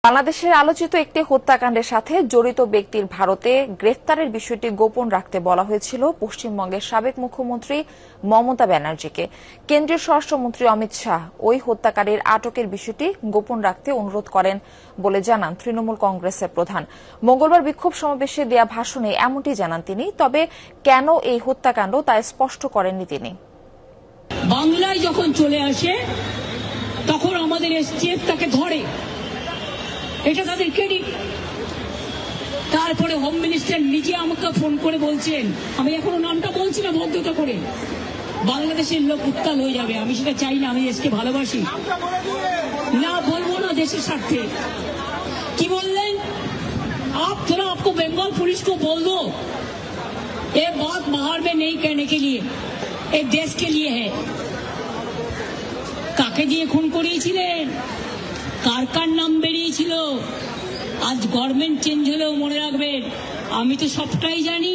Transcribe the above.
বাংলাদেশের আলোচিত একটি হত্যাকাণ্ডের সাথে জড়িত ব্যক্তির ভারতে গ্রেফতারের বিষয়টি গোপন রাখতে বলা হয়েছিল পশ্চিমবঙ্গের সাবেক মুখ্যমন্ত্রী মমতা ব্যানার্জিকে। কেন্দ্রীয় স্বরাষ্ট্রমন্ত্রী অমিত শাহ ওই হত্যাকারীর আটকের বিষয়টি গোপন রাখতে অনুরোধ করেন বলে জানান তৃণমূল কংগ্রেসের প্রধান। মঙ্গলবার বিক্ষোভ সমাবেশে দেয়া ভাষণে এমনটি জানান তিনি। তবে কেন এই হত্যাকাণ্ড তা স্পষ্ট করেননি তিনি। বাংলায় যখন চলে আসে তখন আমাদের এসটিএফ তাকে ধরে, এটা তাদের ক্রেডিট। তারপরে হোম মিনিস্টার নিজে আমাকে ফোন করে বলছেন, আমি এখনো নামটা বলছি না ভদ্রতা করে, বাংলাদেশের লোক উত্তাল হয়ে যাবে, আমি সেটা চাই না, আমি দেশকে ভালোবাসি না, বলবো না দেশের স্বার্থে। কি বললেন? थोड़ा आपको बंगाल पुलिस को बोल दो ये बात बाहर में नहीं कहने के लिए, एक देश के लिए है। কাকে দিয়ে খুন করিয়েছিলেন, কার কার নাম বেরিয়েছিল, আজ গভর্নমেন্ট চেঞ্জ হলেও মনে রাখবেন আমি তো সবটাই জানি।